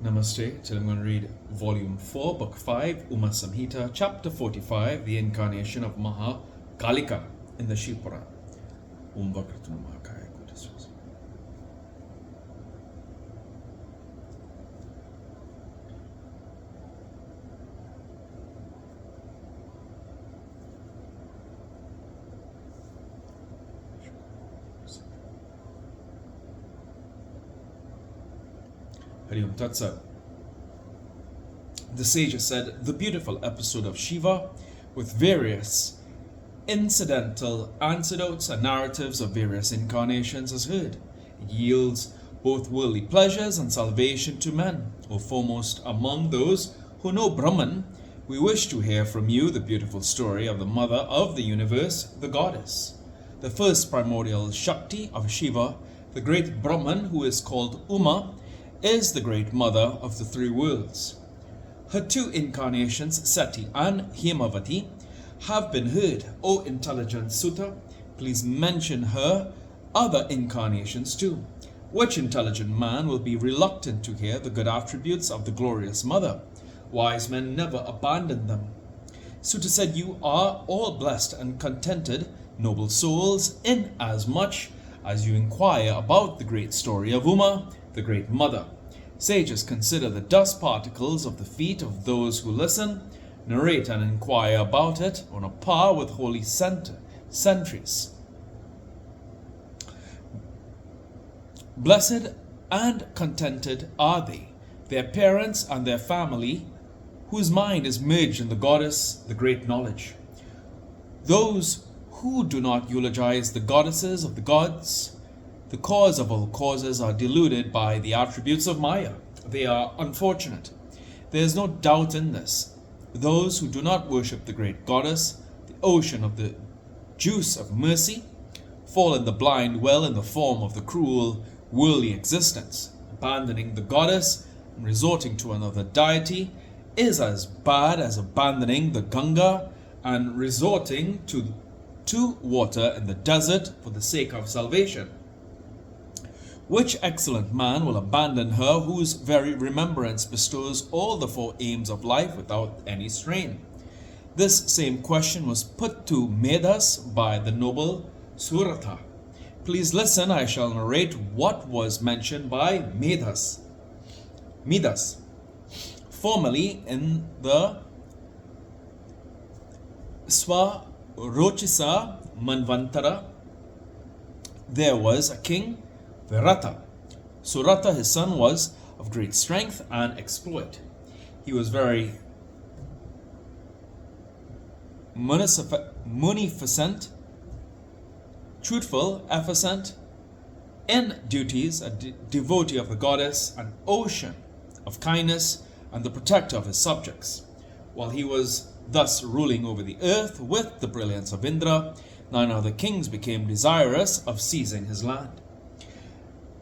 Namaste. Today I'm going to read Volume 4, Book 5, UmaSamhita, Chapter 45, The Incarnation of Maha Kalika in the Shiva Puran. Vakratu Mahakaya Kudaswas. Hariom Tatsat. The sages said the beautiful episode of Shiva, with various incidental anecdotes and narratives of various incarnations, is heard. It yields both worldly pleasures and salvation to men. O foremost among those who know Brahman, we wish to hear from you the beautiful story of the mother of the universe, the goddess. The first primordial Shakti of Shiva, the great Brahman who is called Uma, is the great mother of the three worlds. Her two incarnations, Sati and Hemavati, have been heard. O intelligent Sutta, please mention her other incarnations too. Which intelligent man will be reluctant to hear the good attributes of the glorious mother? Wise men never abandon them. Sutta said, you are all blessed and contented, noble souls, inasmuch as you inquire about the great story of Uma, the great mother. Sages consider the dust particles of the feet of those who listen, narrate and inquire about it on a par with holy sentries. Blessed and contented are they, their parents and their family, whose mind is merged in the goddess, the great knowledge. Those who do not eulogize the goddesses of the gods, the cause of all causes, are deluded by the attributes of Maya. They are unfortunate. There is no doubt in this. Those who do not worship the great goddess, the ocean of the juice of mercy, fall in the blind well in the form of the cruel, worldly existence. Abandoning the goddess and resorting to another deity is as bad as abandoning the Ganga and resorting to water in the desert for the sake of salvation. Which excellent man will abandon her whose very remembrance bestows all the four aims of life without any strain? This same question was put to Medas by the noble Suratha. Please listen, I shall narrate what was mentioned by Midas. Formerly in the Swarochisa Manvantara, there was a king, Virata. Surata, his son, was of great strength and exploit. He was very munificent, truthful, efficient in duties, a devotee of the goddess, an ocean of kindness, and the protector of his subjects. While he was thus ruling over the earth with the brilliance of Indra, 9 other kings became desirous of seizing his land.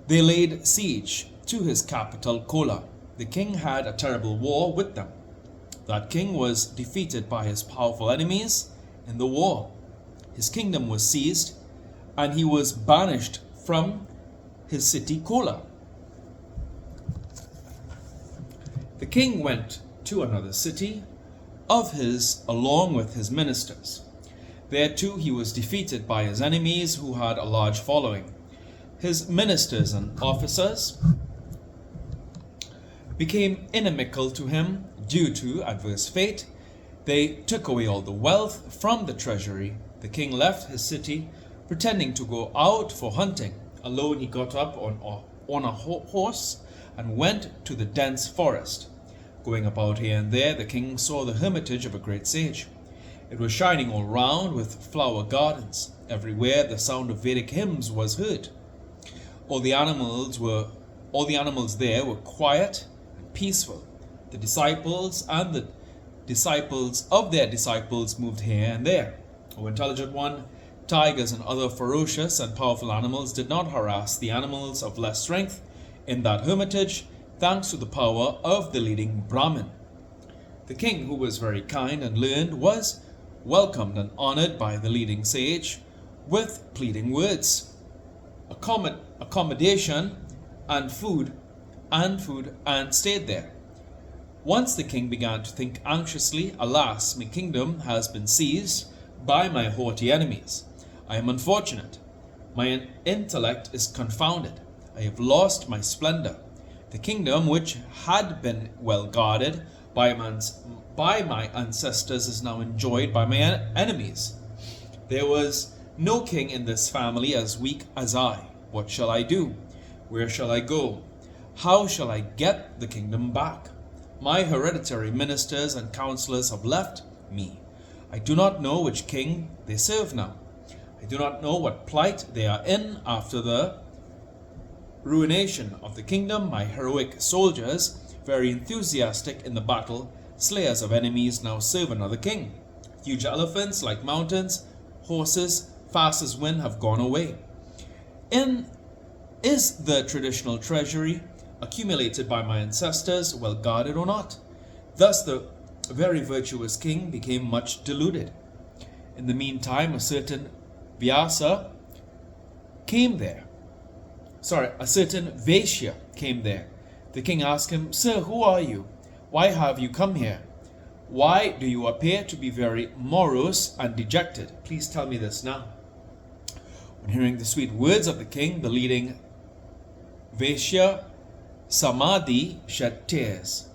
They laid siege to his capital, Kola. The king had a terrible war with them. That king was defeated by his powerful enemies in the war. His kingdom was seized, and he was banished from his city, Kola. The king went to another city of his along with his ministers. There too he was defeated by his enemies, who had a large following. His ministers and officers became inimical to him due to adverse fate. They took away all the wealth from the treasury. The king left his city, pretending to go out for hunting. Alone he got up on a horse and went to the dense forest. Going about here and there, the king saw the hermitage of a great sage. It was shining all round with flower gardens. Everywhere the sound of Vedic hymns was heard. All the animals there were quiet and peaceful. The disciples and the disciples of their disciples moved here and there. O intelligent one, tigers and other ferocious and powerful animals did not harass the animals of less strength in that hermitage, thanks to the power of the leading Brahmin. The king, who was very kind and learned, was welcomed and honored by the leading sage with pleading words. Accommodation and food and food and stayed there. Once the king began to think anxiously, alas, my kingdom has been seized by my haughty enemies. I am unfortunate. My intellect is confounded. I have lost my splendor. The kingdom which had been well guarded by my ancestors is now enjoyed by my enemies. There was no king in this family as weak as I. What shall I do? Where shall I go? How shall I get the kingdom back? My hereditary ministers and counselors have left me. I do not know which king they serve now. I do not know what plight they are in after the ruination of the kingdom. My heroic soldiers, very enthusiastic in the battle, slayers of enemies, now serve another king. Huge elephants like mountains, horses fast as wind have gone away. Is the traditional treasury accumulated by my ancestors well guarded or not? Thus the very virtuous king became much deluded. In the meantime, a certain Vyasa came there. A certain Vaishya came there. The king asked him, Sir, who are you? Why have you come here? Why do you appear to be very morose and dejected? Please tell me this now. On hearing the sweet words of the king, the leading Vaishya Samadhi shed tears.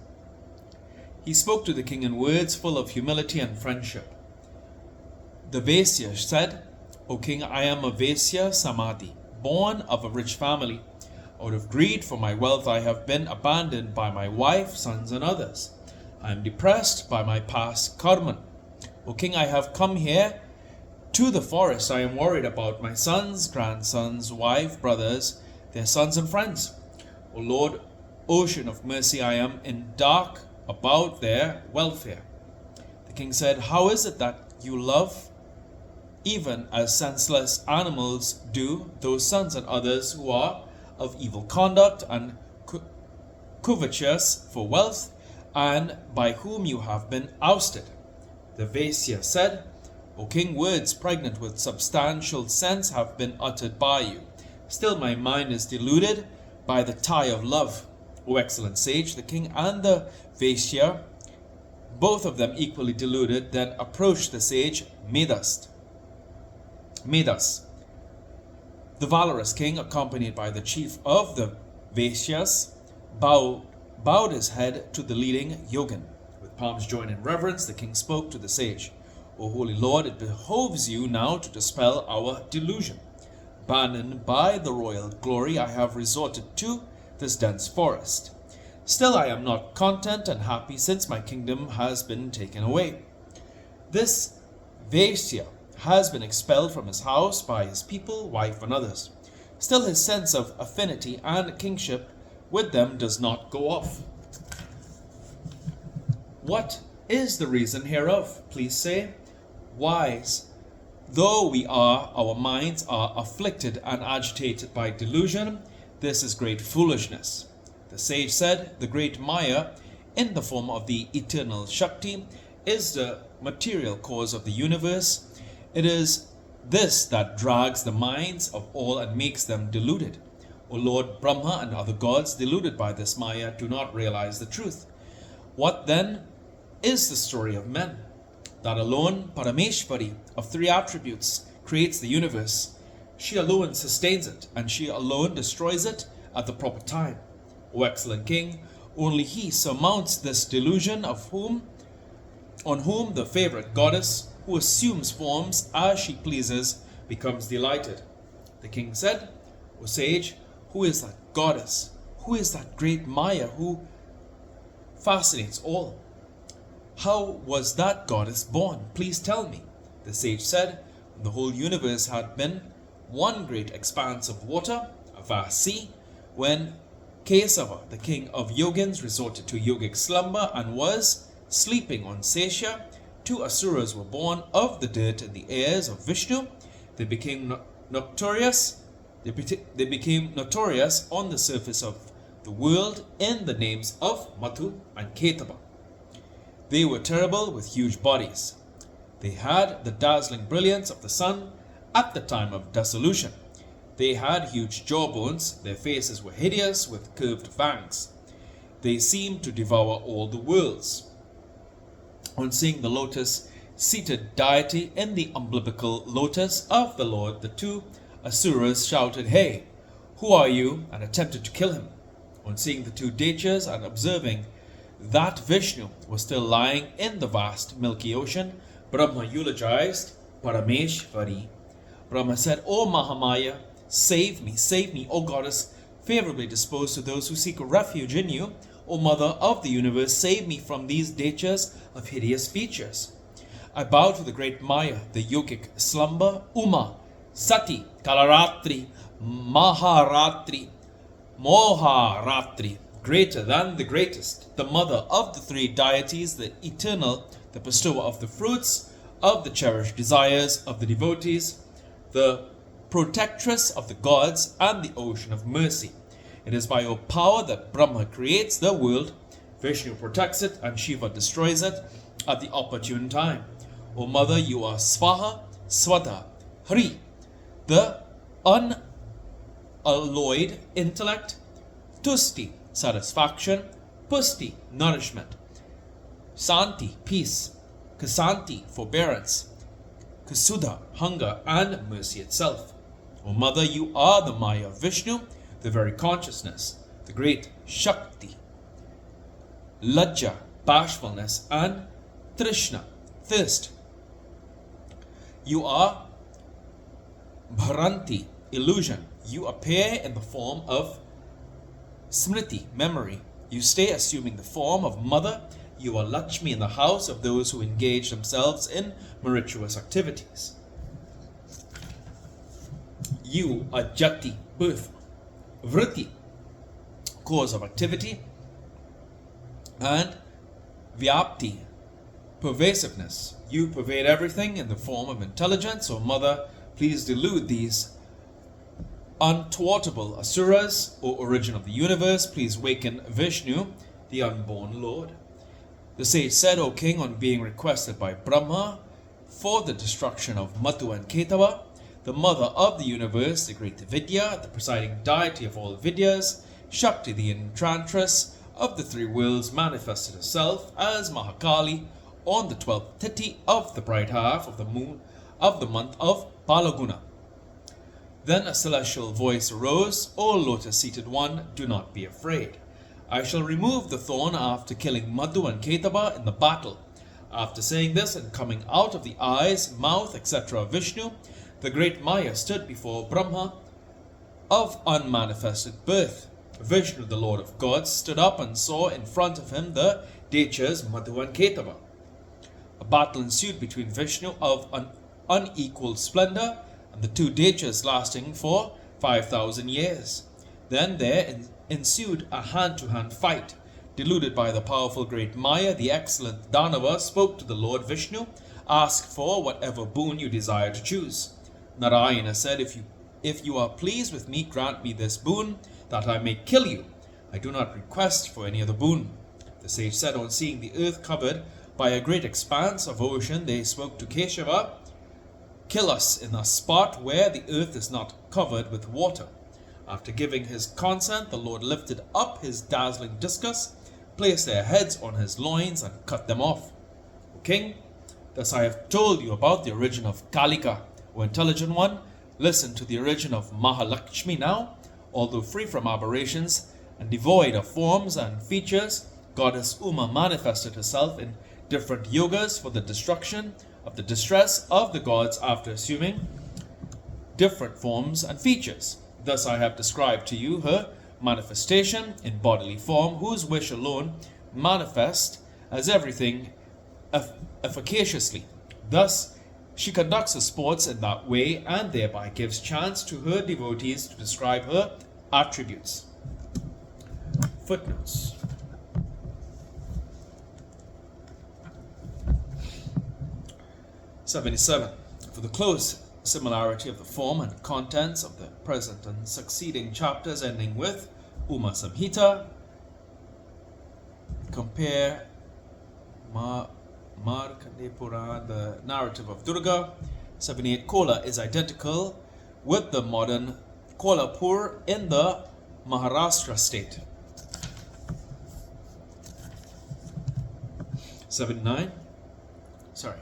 He spoke to the king in words full of humility and friendship. The Vaishya said, O king, I am a Vaishya Samadhi, born of a rich family. Out of greed for my wealth, I have been abandoned by my wife, sons, and others. I am depressed by my past karma. O king, I have come here to the forest. I am worried about my sons, grandsons, wife, brothers, their sons and friends. O Lord, ocean of mercy, I am in dark about their welfare. The king said, How is it that you love, even as senseless animals do, those sons and others who are of evil conduct and covetous for wealth, and by whom you have been ousted? The Vaishya said, O king, words pregnant with substantial sense have been uttered by you. Still my mind is deluded by the tie of love. O excellent sage, the king and the Vaishya, both of them equally deluded, then approached the sage Medas. The valorous king, accompanied by the chief of the Vaishyas, bowed his head to the leading yogin. With palms joined in reverence, the king spoke to the sage. O holy Lord, it behoves you now to dispel our delusion. Abandoned by the royal glory, I have resorted to this dense forest. Still I am not content and happy, since my kingdom has been taken away. This Vaishya has been expelled from his house by his people, wife, and others. Still his sense of affinity and kingship with them does not go off. What is the reason hereof? Please say. Wise though we are, our minds are afflicted and agitated by delusion. This is great foolishness. The sage said, the great Maya, in the form of the eternal Shakti, is the material cause of the universe. It is this that drags the minds of all and makes them deluded. O Lord Brahma and other gods, deluded by this Maya, do not realize the truth. What then is the story of men? That alone, Parameshwari, of three attributes, creates the universe. She alone sustains it, and she alone destroys it at the proper time. O excellent king, only he surmounts this delusion on whom the favorite goddess, who assumes forms as she pleases, becomes delighted. The king said, O sage, who is that goddess? Who is that great Maya who fascinates all? How was that goddess born? Please tell me. The sage said, when the whole universe had been one great expanse of water, a vast sea, when Kesava, the king of yogins, resorted to yogic slumber and was sleeping on Sesha, two asuras were born of the dirt and the heirs of Vishnu. They became notorious on the surface of the world in the names of Mathu and Ketaba. They were terrible with huge bodies. They had the dazzling brilliance of the sun at the time of dissolution. They had huge jawbones, their faces were hideous with curved fangs. They seemed to devour all the worlds. On seeing the lotus-seated deity in the umbilical lotus of the Lord, the two asuras shouted, "Hey, who are you?" and attempted to kill him. On seeing the two dechas and observing that Vishnu was still lying in the vast milky ocean, Brahma eulogized Parameshvari. Brahma said, "O Mahamaya, save me, O goddess, favorably disposed to those who seek refuge in you. O mother of the universe, save me from these dechas of hideous features." I bow to the great Maya, the yogic slumber, Uma, Sati, Kalaratri, Maharatri, Moharatri, greater than the greatest, the mother of the three deities, the eternal, the bestower of the fruits, of the cherished desires of the devotees, the protectress of the gods, and the ocean of mercy. It is by your power that Brahma creates the world, Vishnu protects it, and Shiva destroys it at the opportune time. O Mother, you are Swaha, Swata, Hri, the unalloyed intellect, Tusti, satisfaction, Pusti, nourishment, Santi, peace, Kasanti, forbearance, Kasudha, hunger, and mercy itself. O Mother, you are the Maya of Vishnu, the very consciousness, the great Shakti, Lajja, bashfulness, and Trishna, thirst. You are Bharanti, illusion. You appear in the form of Smriti, memory. You stay assuming the form of mother. You are Lakshmi in the house of those who engage themselves in meritorious activities. You are Jati, birth, Vritti, cause of activity, and Vyapti, pervasiveness. You pervade everything in the form of intelligence. O Mother, please delude these unthwartable asuras. O origin of the universe, please waken Vishnu, the unborn Lord. The sage said, O king, on being requested by Brahma for the destruction of Matu and Ketava, the mother of the universe, the great Vidya, the presiding deity of all Vidyas, Shakti, the enchantress of the three worlds, manifested herself as Mahakali on the 12th Tithi of the bright half of the moon of the month of Palaguna. Then a celestial voice arose, O lotus-seated one, do not be afraid. I shall remove the thorn after killing Madhu and Ketava in the battle. After saying this and coming out of the eyes, mouth, etc. of Vishnu, the great Maya stood before Brahma of unmanifested birth. Vishnu, the Lord of gods, stood up and saw in front of him the dechas Madhu and Ketava. A battle ensued between Vishnu of an unequal splendor and the two dechas lasting for 5,000 years. Then there ensued a hand-to-hand fight. Deluded by the powerful great Maya, the excellent Danava spoke to the Lord Vishnu, "Ask for whatever boon you desire to choose." Narayana said, if you are pleased with me, grant me this boon, that I may kill you. I do not request for any other boon. The sage said, on seeing the earth covered by a great expanse of ocean, they spoke to Keshava, "Kill us in a spot where the earth is not covered with water." After giving his consent, the Lord lifted up his dazzling discus, placed their heads on his loins, and cut them off. O king, thus I have told you about the origin of Kalika. O intelligent one, listen to the origin of Mahalakshmi now. Although free from aberrations and devoid of forms and features, Goddess Uma manifested herself in different yogas for the destruction of the distress of the gods after assuming different forms and features. Thus I have described to you her manifestation in bodily form, whose wish alone manifest as everything efficaciously. Thus she conducts her sports in that way and thereby gives chance to her devotees to describe her attributes. Footnotes. (77) For the close similarity of the form and contents of the present and succeeding chapters ending with UmaSamhita, compare Puran, the narrative of Durga. 78 Kola is identical with the modern Kolhapur in the Maharashtra state. 79. Sorry.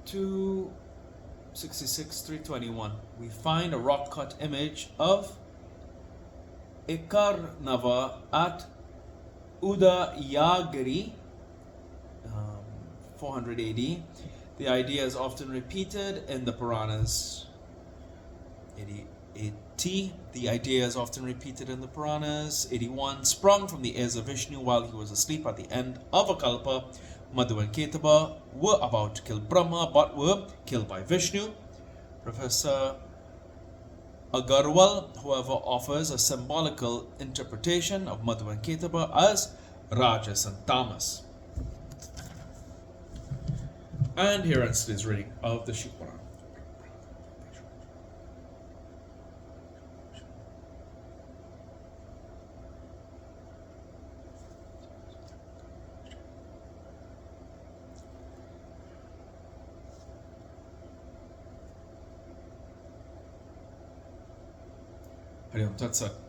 266, 321. We find a rock cut image of Ikarnava at Udayagiri, 400 AD. The idea is often repeated in the Puranas. 80. The idea is often repeated in the Puranas. 81. Sprung from the ears of Vishnu while he was asleep at the end of a kalpa, Madhu and Ketaba were about to kill Brahma but were killed by Vishnu. Professor Agarwal, however, offers a symbolical interpretation of Madhu and Ketaba as Rajas and Tamas. And here ends today's reading of the Shiva Puran. Hari Om Tat Sat.